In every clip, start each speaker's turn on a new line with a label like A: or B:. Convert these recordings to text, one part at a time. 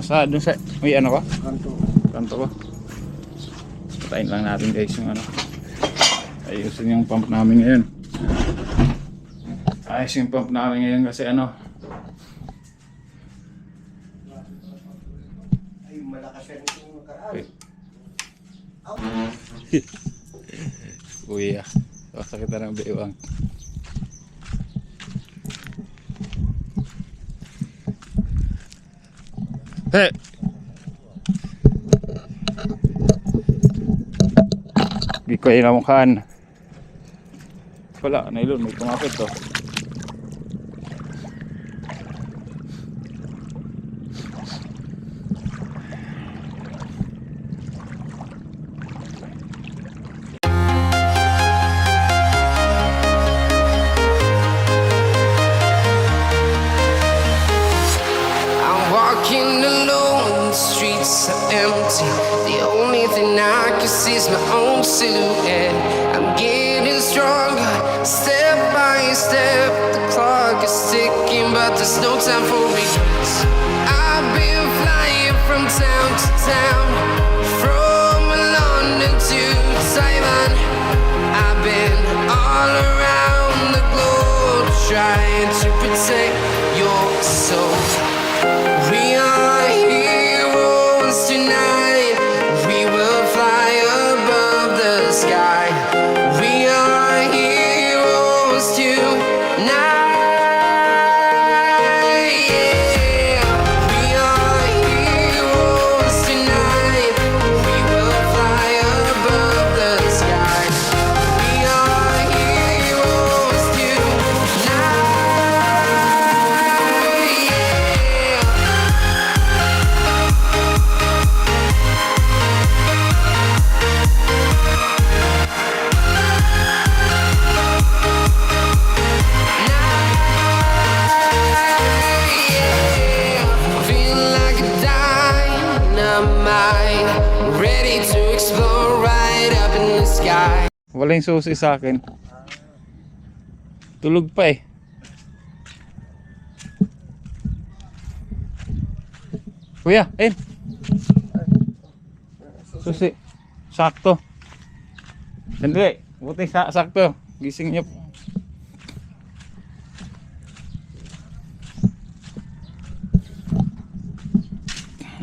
A: Sa dun sa may ano ko?
B: Kanto.
A: Kanto ko. Patayin lang natin guys yung ano. Ayusin yung pump namin ngayon. Ayos yung pump namin ngayon kasi ano.
B: Ay, malakas yan itong makaraan.
A: Kuya, sakit na ng bewang. Hey! Di ko inamukhaan. Wala, nailon, may kumapit to.
C: Empty. The only thing I can see is my own silhouette. I'm getting stronger, step by step. The clock is ticking, but there's no time for regrets. I've been flying from town to town, from London to Taiwan. I've been all around the globe trying to protect your soul. We are heroes tonight. We will fly above the sky. We are heroes tonight. Yeah. We are heroes tonight. We will fly above the sky. We are heroes tonight. Ready to explore right up in the sky.
A: Wala yung susi sa akin. Tulog pa eh. Kuya, susi. Sakto. Sandali. Buti sakto. Gising niyo.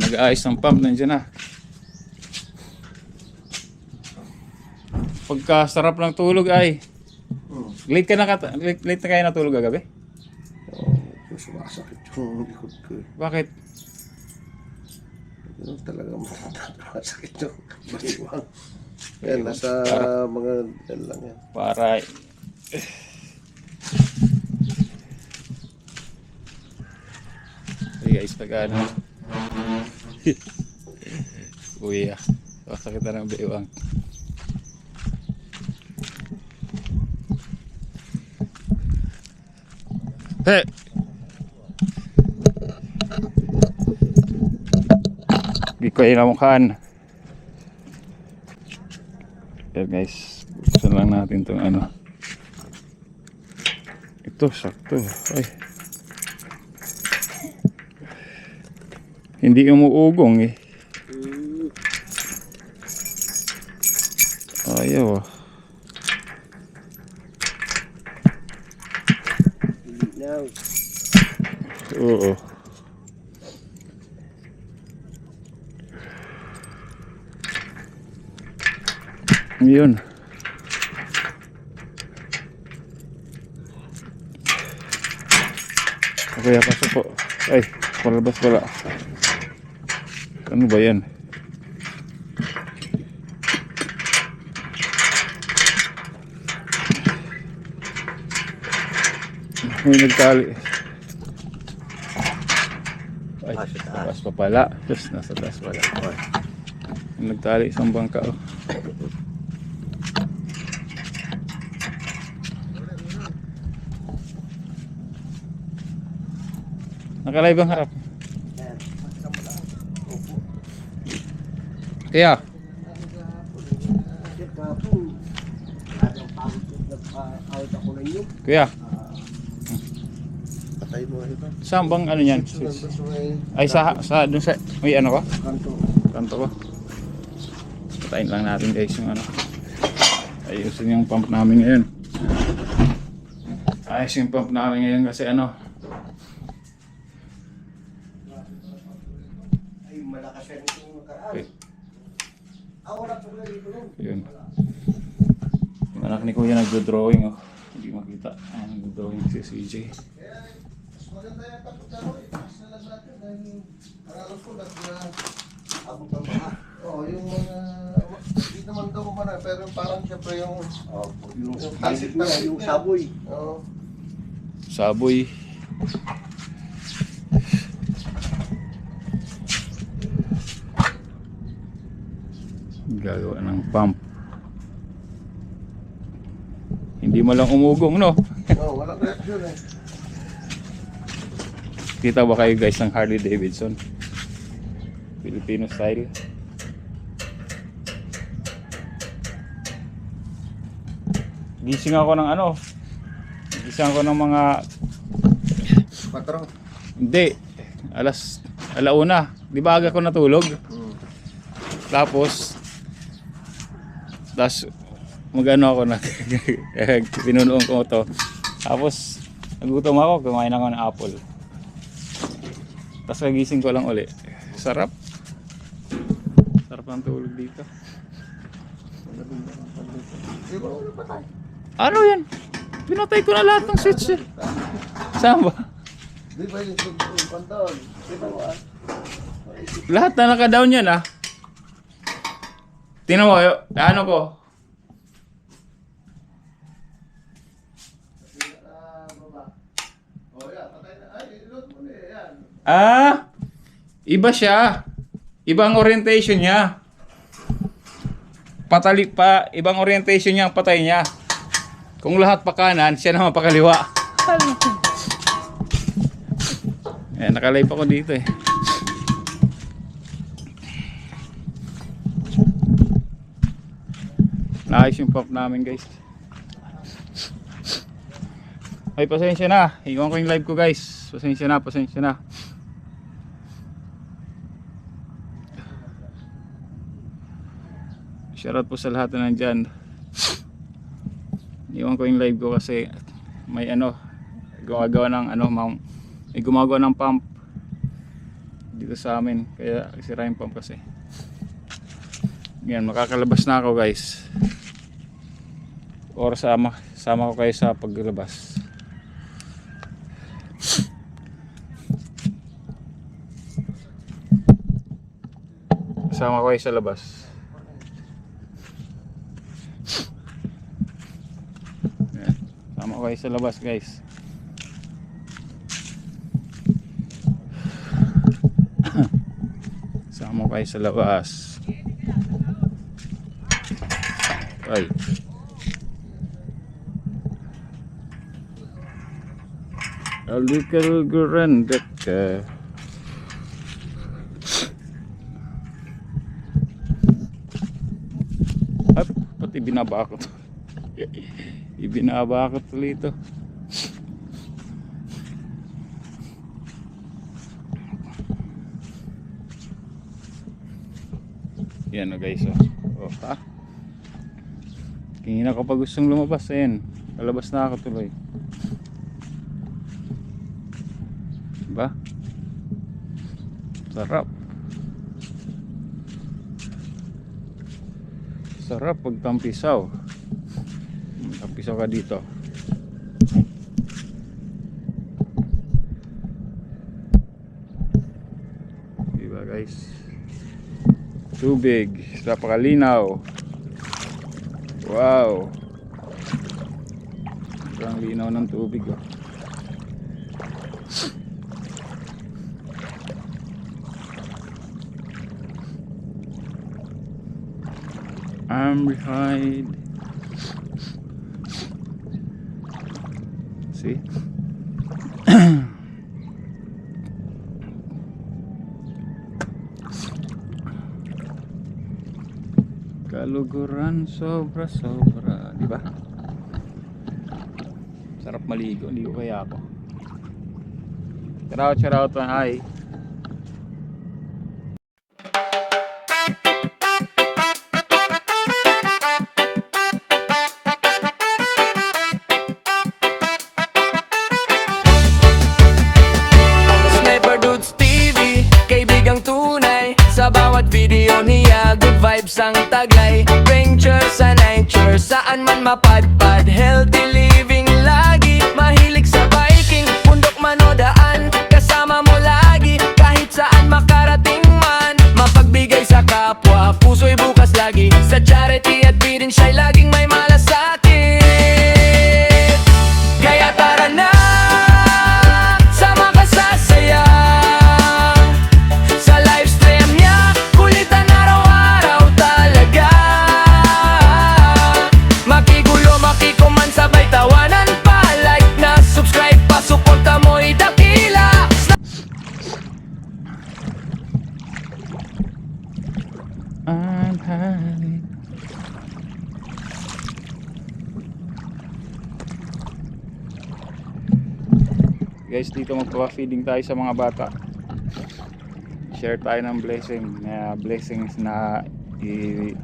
A: Nag-aayos ng pump. Nandiyan na. Pagkasarap ng tulog ay late na kayo natulog kagabi?
B: Oo, sumasakit yung likod ko.
A: Bakit?
B: Ganun talaga masakit yung baliwang. Yan, nasa mga yan lang yan.
A: Para hey guys, pag ano kuya, sakit na ng bewang. Hey! Di ko inamukhaan. Yan guys, buksan lang natin itong ano. Ito, sakto. Ay. Hindi umuugong eh. Ayaw ah. Oo. Yun. Okay, pasok po. Ay, palabas pala. Ano ba yan? May nagtali. Ay, taas pa pala. Just nasa taas pala. May nagtali isang bangka. Oh. Nakalive ang harap. Kaya kuya,
B: Patay mo ito.
A: Saan bang ano yan?
B: Switch nandun sa may
A: Ay sa dun sa may ano ko?
B: kanto.
A: Kanto ko. Patayin lang natin guys yung ano. Ayusin yung pump namin ngayon. Ayos yung pump namin ngayon kasi ano.
B: Ay, malakas yan yung makaraan.
A: Okay.
B: Wala pa rin dito nun.
A: Yun. Yung anak ni Kuya nagdo-drawing oh. Hindi makita. Nagdo-drawing si CJ.
B: Mas maganda yung tapos na rin. Itaas na lang natin dahil araw ko lang na abot ng baha. Oo, yung mga... Hindi naman daw kumana, pero parang siyempre yung... yung talsik-talsik
D: yung
B: niya.
D: saboy.
B: Oo.
A: Saboy. Gagawa ng pump. Hindi mo lang umugong no?
B: Oo, walang reaction eh.
A: Kita ba kayo guys ng Harley Davidson? Filipino style. Gising ako ng ano? Gising ako ng mga...
B: Patrong.
A: Hindi. Alauna. Di ba aga ko natulog? Tapos magano ako na pinunuan ko to. Tapos nagutom ako, kumain ako ng apple. Tapos kagising ko lang uli. Sarap. Sarap ang tulog dito.
B: Di ba wala pa tayo?
A: Ano yan? Pinatay ko na lahat ng switch eh. Saan ba?
B: Di ba yung pantaon? Di ba ba?
A: Lahat na naka-down yan ah. Tingnan mo, ano ko?
B: Oh, yeah, patay na. Ay, load mo na yan.
A: Iba siya. Ibang orientation niya. Patali pa, ibang orientation niya ang patay niya. Kung lahat pa kanan, siya naman pa kaliwa. Eh, nakalive ako dito eh. Naayos yung pump namin guys. Ay, pasensya na. Iwan ko yung live ko guys. Pasensya na, pasensya na. Shoutout po sa lahat na nandyan. Iwan ko yung live ko kasi may ano, gumagawa ng ano, may gumagawa ng pump dito sa amin. Kaya sira yung pump kasi. Yan, makakalabas na ako guys. Or sama ko kayo sa paglabas. Sama ko kayo sa labas. Yan. Sama ko kayo sa labas guys. Sama ko kayo sa labas. Ay. A little grandeka. Ay, pati binabakot. Ibinabakot ulit ito. Yan o guys oh. Oh ha. Kingin ako pag gustong lumabas, ayan. Kalabas na ako tuloy. Diba? Sarap. Sarap pag tampisaw. Tampisaw ka dito. Diba guys? Tubig. Napakalinaw. Wow. Ang linaw ng tubig oh. I'm behind. See? Kaluguran sobra-sobra, di ba? Sarap maligo, ligo kaya ako. Shout out, hi.
D: Sniper Dudes TV, kaibigang tunay. Sa bawat video niya, good vibes ang taglay. Venture sa nature, saan man mapadpad. Healthy living lagi, mahilig sa biking. Bundok man o daan, kasama mo lagi. Kahit saan makarating man, mapagbigay sa kapwa. Puso'y bukas lagi, sa charity at feeding siya'y laging may malasakit. Kaya tara na, sama ka sa saya. Sa livestream niya, kulitan araw-araw talaga. Makigulo, makikuman, sabay tawanan pa. Like na, subscribe pa, suporta mo'y dakila.
A: I'm high. Guys, dito magpa-feeding tayo sa mga bata. Share tayo ng blessings na i-share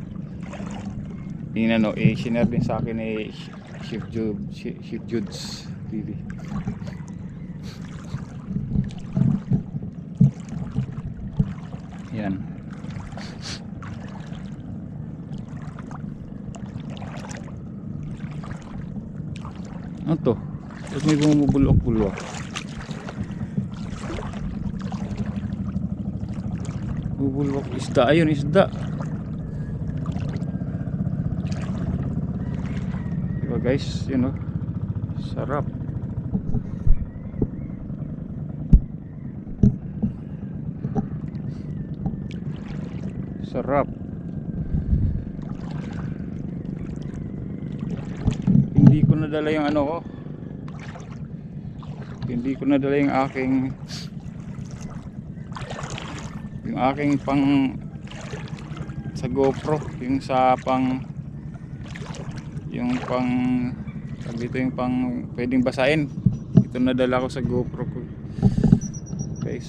A: din sa akin ni Chef Judes TV. Yan. Ano to? Tapos may bumubulok-bulok. Bubulok isda. Ayun, isda. Diba guys? Yun o. Sarap. Sarap. Hindi ko nadala yung ano ko. Hindi ko nadala yung aking pang sa GoPro, yung sa pang dito yung pang pwedeng basahin. Ito nadala ko sa GoPro ko. Guys.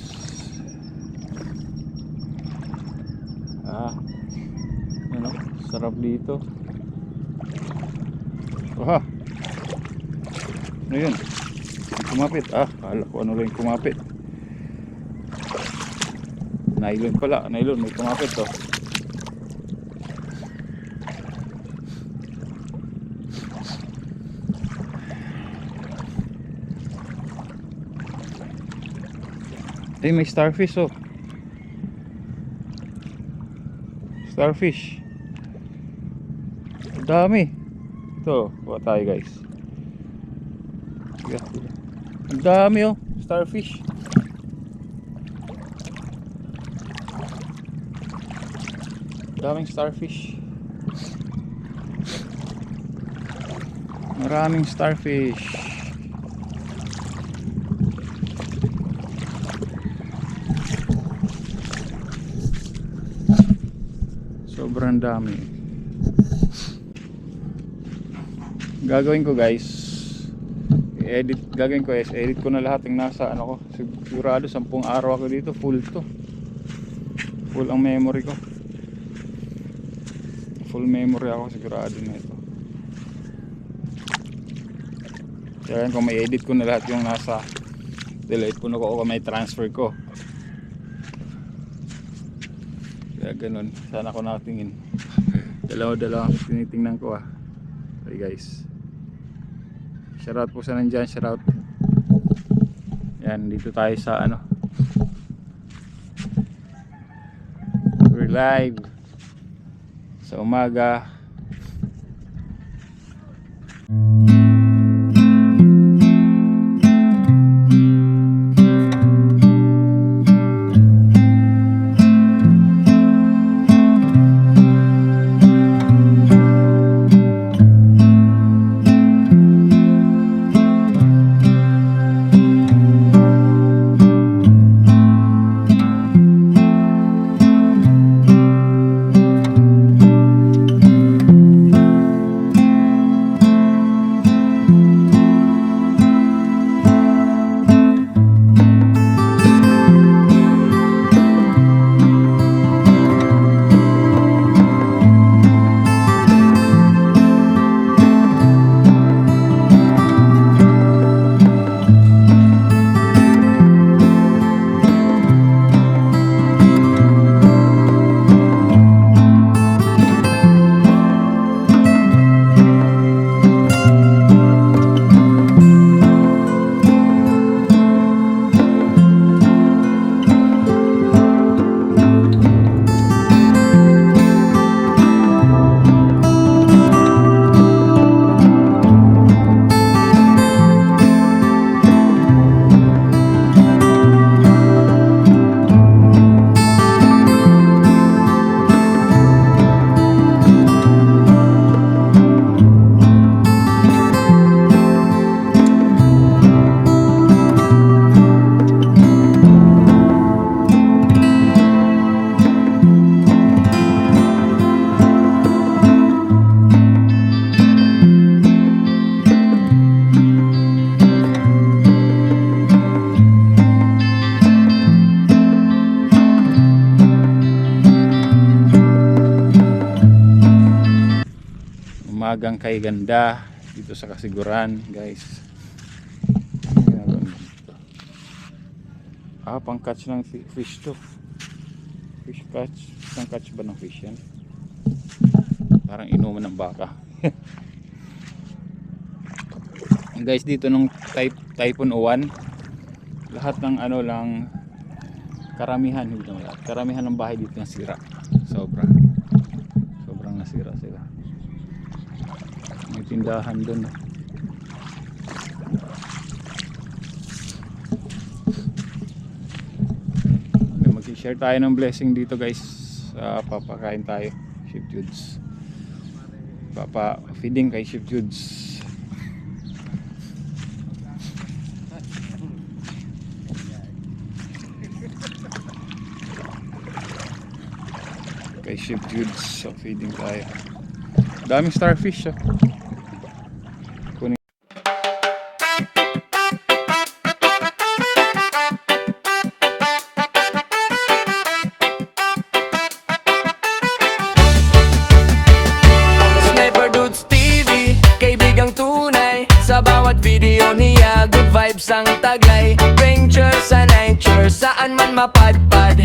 A: Ano, sarap dito. Aha. Ano yun? Kumapit. Kala ko ano lang kumapit. Nylon pala. Nylon. May kumapit to. May starfish oh. Starfish. Dami. Ito. Kuha tayo guys. Ang dami oh. Starfish. Daming starfish. Maraming starfish. Sobrang dami. Gagawin ko guys, gagawin ko is edit ko na lahat ng nasa ano ko. Sigurado 10 araw ako dito, full to. Full ang memory ko. Full memory ako, sigurado na ito. Kaya kung may edit ko na lahat yung nasa, delete ko na ko o may transfer ko. Kaya ganun, sana ko nakatingin. Dalawa tinitingnan ko Okay guys, shoutout po sa nandyan, shoutout. Yan, dito tayo sa ano, we're live sa umaga. Umagang kay ganda dito sa Kasiguran, guys. Ginagawa nila dito. Pang catch ng fish to. Fish catch. Pang catch ba ng fish yan? Parang inuman ng baka. Guys, dito nung Typhoon Uwan, lahat ng ano lang, karamihan, hindi naman lahat, karamihan ng bahay dito nasira. Sobrang nasira sila. May tindahan doon. Mag-share tayo ng blessing dito, guys. Papakain tayo, Chef Judes. Feeding kay Chef Judes. Kay Chef Judes, so feeding tayo. Daming starfish, kunin.
D: Sniper Dudes TV, kaibigang tunay. Sa bawat video niya, good vibes ang taglay. Venture sa nature, saan man mapadpad.